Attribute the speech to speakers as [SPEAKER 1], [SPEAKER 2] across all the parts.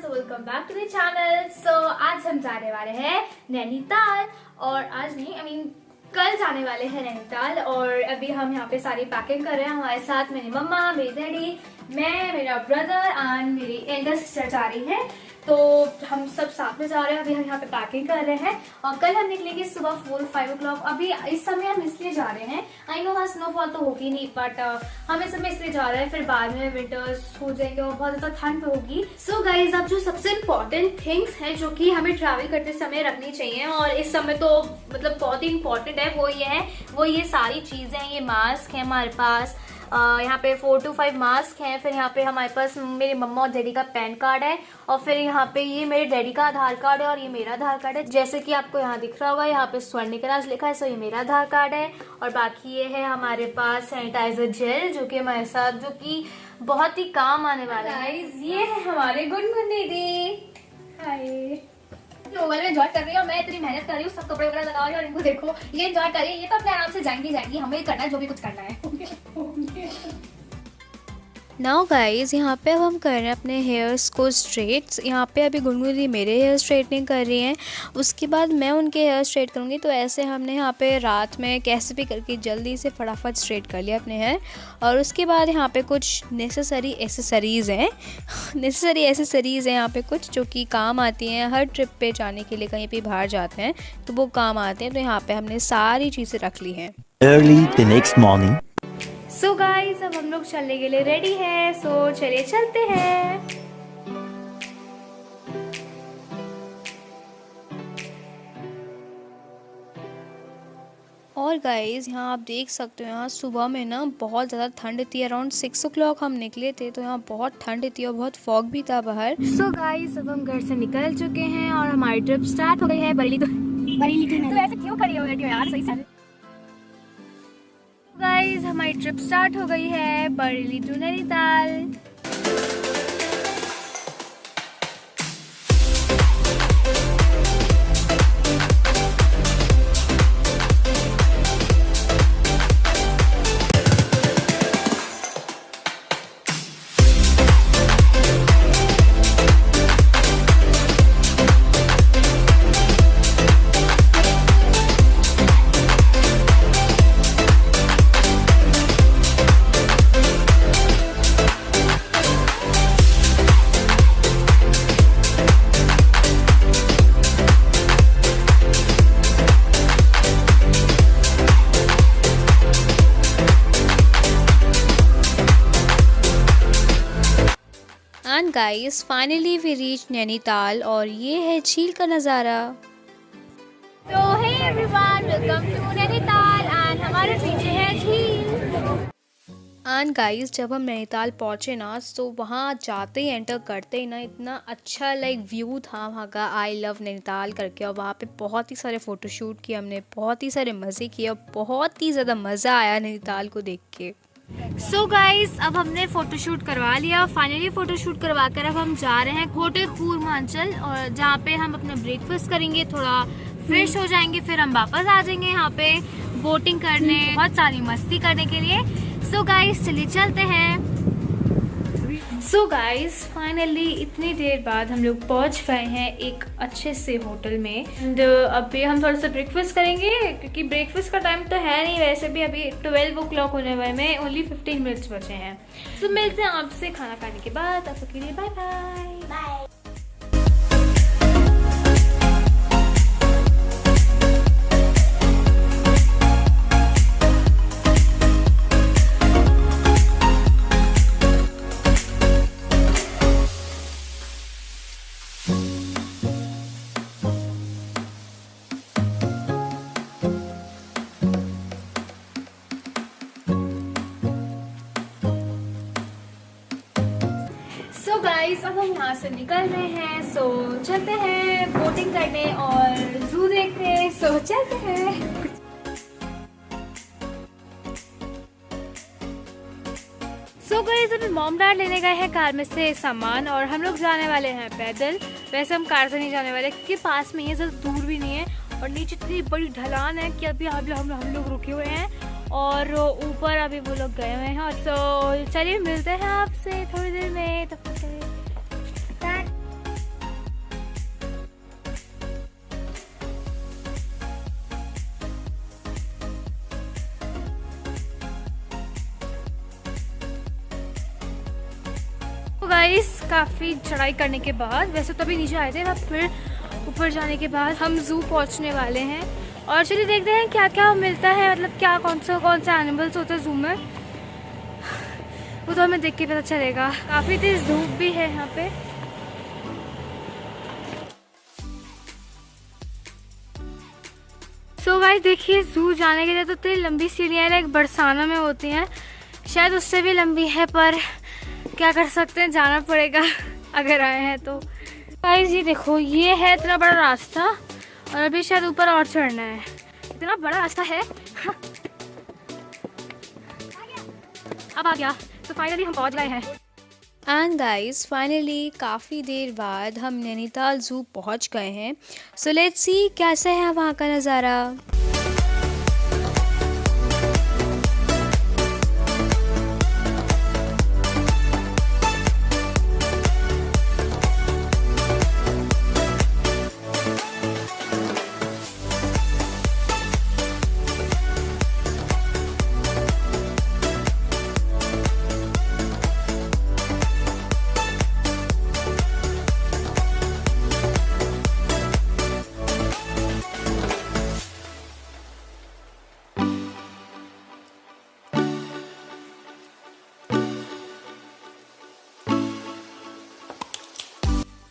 [SPEAKER 1] Welcome back to the channel. So आज हम जाने वाले हैं नैनीताल, और आज नहीं कल जाने वाले हैं नैनीताल। और अभी हम यहाँ पे सारी पैकिंग कर रहे हैं। हमारे साथ मेरी मम्मा, मेरी डैडी, मैं, मेरा ब्रदर एंड मेरी एल्डर सिस्टर जा रही है। तो हम सब साथ में जा रहे हैं। अभी हम यहाँ पे पैकिंग कर रहे हैं और कल हम निकलेंगे सुबह 4-5 o'clock। अभी इस समय हम इसलिए जा रहे हैं, आई नो वहाँ स्नोफॉल तो होगी नहीं, बट हम इस समय इसलिए जा रहे हैं, फिर बाद में विंटर्स हो जाएंगे और बहुत ज्यादा ठंड होगी। सो गाइज, अब जो सबसे इम्पोर्टेंट थिंग्स हैं जो कि हमें ट्रैवल करते समय रखनी चाहिए, और इस समय तो मतलब बहुत ही इम्पोर्टेंट है, वो ये सारी चीजें हैं। ये मास्क है हमारे पास, यहाँ पे 4 to 5 मास्क हैं। फिर यहाँ पे हमारे पास मेरी मम्मा और डैडी का पैन कार्ड है, और फिर यहाँ पे ये मेरे डैडी का आधार कार्ड है और ये मेरा आधार कार्ड है। जैसे कि आपको यहाँ दिख रहा होगा, यहाँ पे स्वर्णिकराज लिखा है, सो ये मेरा आधार कार्ड है। और बाकी ये है हमारे पास सैनिटाइजर जेल, जो कि हमारे साथ जो कि बहुत ही काम आने वाला है। ये है हमारे गुनगुन दीदी। हाय, मोबाइल में एंजॉय कर रही हूँ, मैं इतनी मेहनत कर रही हूँ, सब कपड़े वगैरह लगा रही हूँ और इनको देखो, ये एंजॉय कर रही है। ये तो अपने आराम से जाएंगी, हमें करना है जो भी कुछ करना है।
[SPEAKER 2] नाउ गाइज, यहाँ पे अब हम कर रहे हैं अपने हेयर्स को स्ट्रेट्स। यहाँ पे अभी गुनगुन मेरे हेयर स्ट्रेटनिंग कर रही हैं, उसके बाद मैं उनके हेयर स्ट्रेट करूँगी। तो ऐसे हमने यहाँ पे रात में कैसे भी करके जल्दी से फटाफट स्ट्रेट कर लिया अपने हेयर। और उसके बाद यहाँ पे कुछ नेसेसरी एसेसरीज़ हैं यहाँ पे कुछ जो कि काम आती हैं हर ट्रिप पे जाने के लिए। कहीं पे बाहर जाते हैं तो वो काम आते हैं, तो यहाँ पे हमने सारी चीज़ें रख ली हैं।
[SPEAKER 3] Early the next morning.
[SPEAKER 1] So guys, अब हम लोग चलने के लिए रेडी हैं, सो चलिए चलते हैं।
[SPEAKER 2] और गाइज़, यहाँ आप देख सकते हो, यहाँ सुबह में ना बहुत ज़्यादा ठंड थी। अराउंड 6 o'clock हम निकले थे, तो यहाँ बहुत ठंड थी और बहुत फॉग भी था बाहर।
[SPEAKER 1] सो गाइस, अब हम घर से निकल चुके हैं और हमारी ट्रिप स्टार्ट हो गई है। बरेली तो ऐसे क्यों खड़ी हो यार, सही से। गाइस, हमारी ट्रिप स्टार्ट हो गई है, Bareilly to Nainital.
[SPEAKER 2] And guys, finally we reach Nainital, और ये है झील का नज़ारा।
[SPEAKER 1] तो hey everyone, welcome to Nainital and हमारे पीछे है झील।
[SPEAKER 2] एंड गाइस, जब हम नैनीताल पहुँचे ना, तो वहाँ जाते ही एंटर करते ही ना इतना अच्छा व्यू था वहाँ का, आई लव नैनीताल करके। और वहाँ पे बहुत ही सारे फ़ोटोशूट किए हमने, बहुत ही सारे मज़े किए और बहुत ही ज़्यादा मज़ा आया नैनीताल को देख के।
[SPEAKER 1] सो गाइस, अब हमने फोटोशूट करवा लिया। फाइनली फोटोशूट करवा कर अब हम जा रहे हैं होटल पूर्वांचल, और जहाँ पे हम अपना ब्रेकफास्ट करेंगे, थोड़ा फ्रेश हो जाएंगे, फिर हम वापस आ जाएंगे यहाँ पे बोटिंग करने, बहुत सारी मस्ती करने के लिए। सो गाइस, चलिए चलते हैं। सो गाइस, फाइनली इतनी देर बाद हम लोग पहुंच गए हैं एक अच्छे से होटल में। एंड अभी हम थोड़ा सा ब्रेकफास्ट करेंगे, क्योंकि ब्रेकफास्ट का टाइम तो है नहीं, वैसे भी अभी 12 o'clock होने वाले में ओनली 15 मिनट्स बचे हैं। सो मिलते हैं आपसे खाना खाने के बाद। तब तक के लिए बाय बाय। सो गाइस, अब हम यहाँ से निकल रहे हैं, सो चलते हैं बोटिंग करने और जू देखने। सो चलते हैं। सो गाइस, अभी मॉम डैड लेने गए हैं कार में से सामान, और हम लोग जाने वाले हैं पैदल। वैसे हम कार से नहीं जाने वाले क्योंकि पास में ही है, ज़्यादा दूर भी नहीं है। और नीचे इतनी बड़ी ढलान है कि अभी हम लोग रुके हुए हैं और ऊपर अभी वो लोग गए हुए हैं। तो चलिए मिलते हैं आपसे थोड़ी देर में। तब तक चलिए गाइस, काफ़ी चढ़ाई करने के बाद, वैसे तो अभी नीचे आए थे, अब फिर ऊपर जाने के बाद हम ज़ू पहुंचने वाले हैं। और चलिए देखते हैं क्या क्या मिलता है, मतलब क्या कौन से एनिमल्स होते हैं ज़ू में, वो तो हमें देख के पता चलेगा। काफ़ी तेज़ धूप भी है यहाँ पे। सो गाइस देखिए, ज़ू जाने के लिए तो इतनी लंबी सीढ़ियाँ लाइक बरसाना में होती हैं, शायद उससे भी लंबी है, पर क्या कर सकते हैं, जाना पड़ेगा अगर आए हैं तो। गाइस ये देखो, ये है इतना बड़ा रास्ता और अभी शायद ऊपर और चढ़ना है। इतना बड़ा रास्ता है अब आ गया। तो फाइनली हम पहुंच गए हैं।
[SPEAKER 2] एंड गाइस फाइनली काफ़ी देर बाद हम नैनीताल ज़ू पहुंच गए हैं। सो लेट्स सी कैसा है वहाँ का नज़ारा।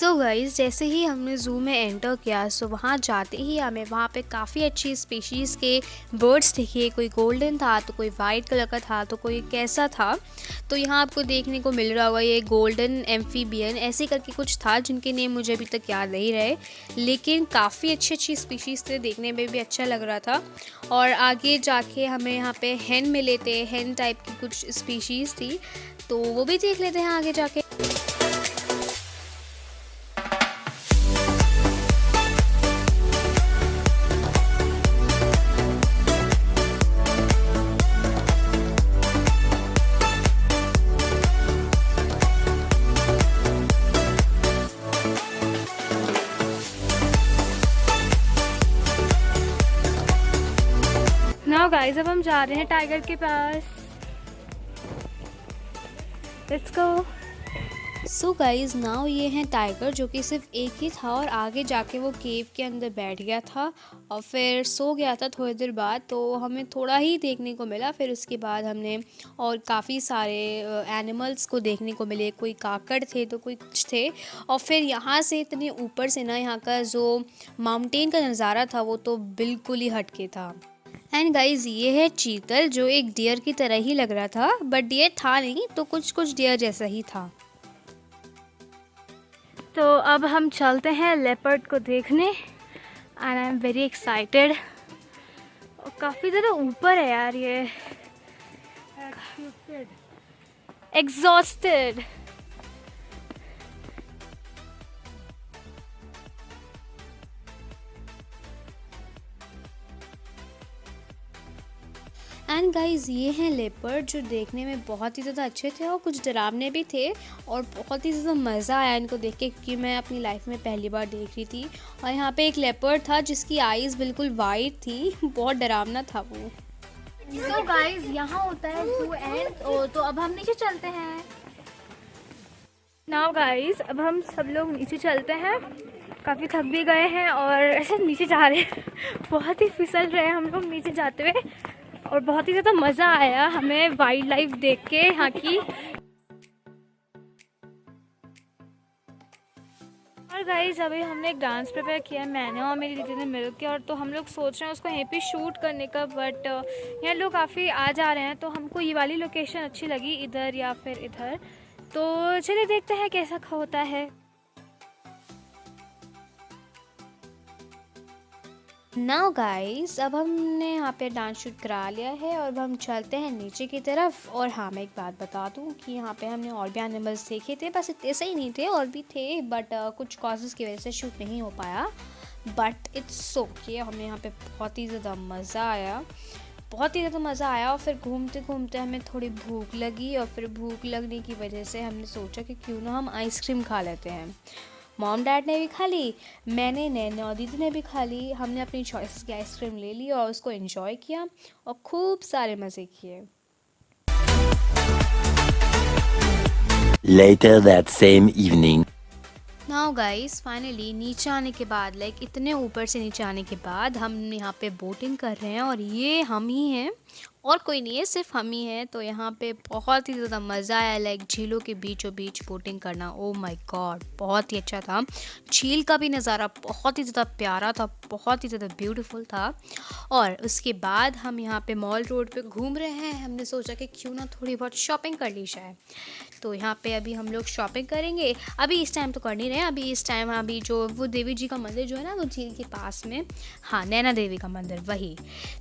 [SPEAKER 2] तो गाइज़ जैसे ही हमने ज़ू में एंटर किया, सो वहाँ जाते ही हमें वहाँ पे काफ़ी अच्छी स्पीशीज़ के बर्ड्स दिखे। कोई गोल्डन था, तो कोई वाइट कलर का था, तो कोई कैसा था। तो यहाँ आपको देखने को मिल रहा होगा ये गोल्डन एम्फीबियन ऐसे करके कुछ था, जिनके नेम मुझे अभी तक याद नहीं रहे, लेकिन काफ़ी अच्छी स्पीशीज़ थे, देखने में भी अच्छा लग रहा था। और आगे जाके हमें यहाँ पे हैन मिले थे, हैन टाइप की कुछ स्पीशीज़ थी, तो वो भी देख लेते हैं आगे जाके।
[SPEAKER 1] नाउ गाइस, अब हम जा रहे हैं टाइगर के पास। Let's go.
[SPEAKER 2] So guys now ये हैं टाइगर, जो कि सिर्फ एक ही था और आगे जाके वो केव के अंदर बैठ गया था और फिर सो गया था थोड़ी देर बाद। तो हमें थोड़ा ही देखने को मिला, फिर उसके बाद हमने और काफ़ी सारे एनिमल्स को देखने को मिले। कोई काकड़ थे तो कोई कुछ थे। और फिर यहाँ से इतने ऊपर से ना यहाँ का जो माउंटेन का नज़ारा था वो तो बिल्कुल ही हटके था। एंड गाइज ये है चीतल, जो एक डियर की तरह ही लग रहा था, बट डियर था नहीं, तो कुछ डियर जैसा ही था।
[SPEAKER 1] तो अब हम चलते हैं लेपर्ड को देखने and I am very excited. और काफ़ी ज़्यादा ऊपर है यार ये। एग्जॉस्टेड।
[SPEAKER 2] एंड गाइज ये हैं लेपर्ड, जो देखने में बहुत ही ज़्यादा अच्छे थे और कुछ डरावने भी थे। और बहुत ही ज़्यादा मज़ा आया इनको देख के, क्योंकि मैं अपनी लाइफ में पहली बार देख रही थी। और यहाँ पे एक लेपर्ड था जिसकी आईज़ बिल्कुल वाइट थी, बहुत डरावना था वो।
[SPEAKER 1] सो गाइज यहाँ होता है ज़ू एंड, तो अब हम नीचे चलते हैं। नाउ गाइज अब हम सब लोग नीचे चलते हैं, काफ़ी थक भी गए हैं और ऐसे नीचे जा रहे हैं। बहुत ही फिसल रहे हैं हम लोग नीचे जाते हुए और बहुत ही ज़्यादा मज़ा आया हमें वाइल्ड लाइफ देख के यहाँ की। और गाइज अभी हमने एक डांस प्रिपेयर किया है, मैंने और मेरी दीदी ने मिल के, और तो हम लोग सोच रहे हैं उसको यहीं पे शूट करने का, बट यहाँ लोग काफ़ी आ जा रहे हैं, तो हमको ये वाली लोकेशन अच्छी लगी, इधर या फिर इधर। तो चलिए देखते हैं कैसा होता है।
[SPEAKER 2] नाउ गाइस, अब हमने यहाँ पे डांस शूट करा लिया है और अब हम चलते हैं नीचे की तरफ। और हाँ, मैं एक बात बता दूँ कि यहाँ पे हमने और भी एनिमल्स देखे थे, बस इतने से ही नहीं थे, और भी थे, बट कुछ कॉजेज़ की वजह से शूट नहीं हो पाया। बट इट्स ओके, हमें यहाँ पे बहुत ही ज़्यादा मज़ा आया, बहुत ही ज़्यादा मज़ा आया। और फिर घूमते घूमते हमें थोड़ी भूख लगी, और फिर भूख लगने की वजह से हमने सोचा कि क्यों ना हम आइसक्रीम खा लेते हैं। मॉम डैड ने भी खा ली, मैंने, नैना और दीदी ने भी खा ली। हमने अपनी चॉइस की आइसक्रीम ले ली और उसको एंजॉय किया और खूब सारे मज़े किए।
[SPEAKER 3] Later that same evening.
[SPEAKER 2] Now guys, finally नीचे आने के बाद, लाइक इतने ऊपर से नीचे आने के बाद हम यहाँ पे बोटिंग कर रहे हैं, और ये हम ही हैं और कोई नहीं है, सिर्फ हम ही हैं। तो यहाँ पे बहुत ही ज़्यादा मज़ा आया, लाइक झीलों के बीचों बीच बोटिंग करना। ओ माय गॉड, बहुत ही अच्छा था। झील का भी नज़ारा बहुत ही ज़्यादा प्यारा था, बहुत ही ज़्यादा ब्यूटीफुल था। और उसके बाद हम यहाँ पे मॉल रोड पे घूम रहे हैं। हमने सोचा कि क्यों ना थोड़ी बहुत शॉपिंग कर ली जाए, तो यहाँ पे अभी हम लोग शॉपिंग करेंगे। अभी इस टाइम तो कर नहीं रहे हैं, अभी इस टाइम अभी जो वो देवी जी का मंदिर जो है ना, वो झील के पास में, हाँ, नैना देवी का मंदिर, वही,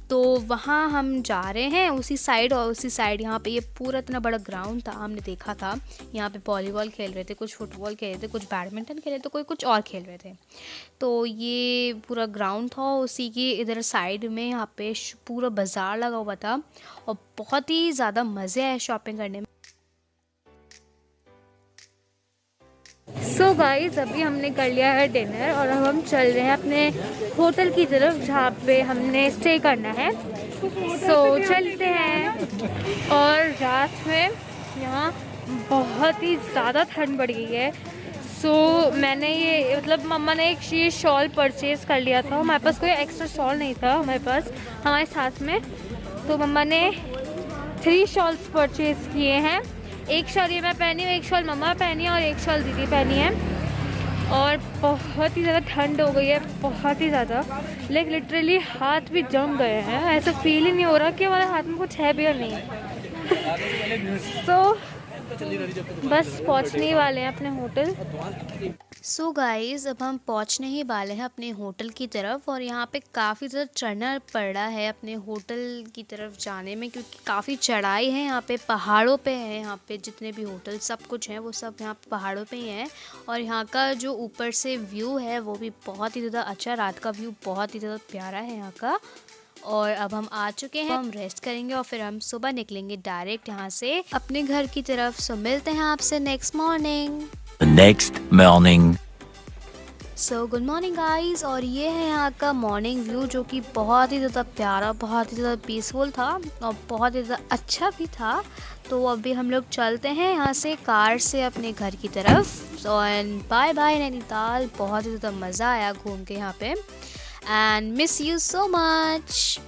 [SPEAKER 2] तो वहाँ हम जा रहे हैं उसी साइड। और उसी साइड यहाँ पे ये पूरा इतना बड़ा ग्राउंड था, हमने देखा था। यहाँ पे वॉलीबॉल खेल रहे थे, कुछ फुटबॉल खेल रहे थे, कुछ बैडमिंटन खेल रहे थे, कोई कुछ और खेल रहे थे। तो ये पूरा ग्राउंड था, उसी के इधर साइड में यहाँ पे पूरा बाज़ार लगा हुआ था, और बहुत ही ज़्यादा मज़े आए शॉपिंग करने में। सो गाइस, अभी हमने कर लिया है डिनर और अब हम चल रहे हैं अपने होटल की तरफ, जहाँ पे हमने स्टे करना है। सो चलते हैं। और रात में यहाँ बहुत ही ज़्यादा ठंड बढ़ गई है। सो मैंने ये मतलब मम्मा ने एक ये शॉल परचेज़ कर लिया था, हमारे पास कोई एक्स्ट्रा शॉल नहीं था हमारे पास हमारे साथ में, तो मम्मा ने 3 शॉल्स परचेज़ किए हैं। एक शॉल ये मैं पहनी हूँ, एक शॉल मम्मा पहनी है और एक शॉल दीदी पहनी है। और बहुत ही ज़्यादा ठंड हो गई है, बहुत ही ज़्यादा, लाइक लिटरली हाथ भी जम गए हैं, ऐसा फील ही नहीं हो रहा कि हमारे हाथ में कुछ है भी या नहीं। सो बस पहुँचने ही वाले हैं अपने होटल। सो गाइज़, अब हम पहुंचने ही वाले हैं अपने होटल की तरफ, और यहाँ पे काफ़ी ज़्यादा चढ़ना पड़ रहा है अपने होटल की तरफ जाने में, क्योंकि काफ़ी चढ़ाई है। यहाँ पे पहाड़ों पे है, यहाँ पे जितने भी होटल सब कुछ हैं वो सब यहाँ पे पहाड़ों पे ही हैं। और यहाँ का जो ऊपर से व्यू है वो भी बहुत ही ज़्यादा अच्छा, रात का व्यू बहुत ही ज़्यादा प्यारा है यहाँ का। और अब हम आ चुके हैं, हम रेस्ट करेंगे और फिर हम सुबह निकलेंगे डायरेक्ट यहाँ से अपने घर की तरफ। सो मिलते हैं आपसे next morning.
[SPEAKER 3] The next morning.
[SPEAKER 2] So good morning guys, और ये है यहाँ का मॉर्निंग व्यू, जो कि बहुत ही ज़्यादा प्यारा, बहुत ही ज़्यादा पीसफुल था और बहुत ही ज़्यादा अच्छा भी था। तो अभी हम लोग चलते हैं यहाँ से कार से अपने घर की तरफ। So and bye bye Nainital, बहुत ही ज़्यादा मज़ा आया घूम के यहाँ पे, and miss you so much.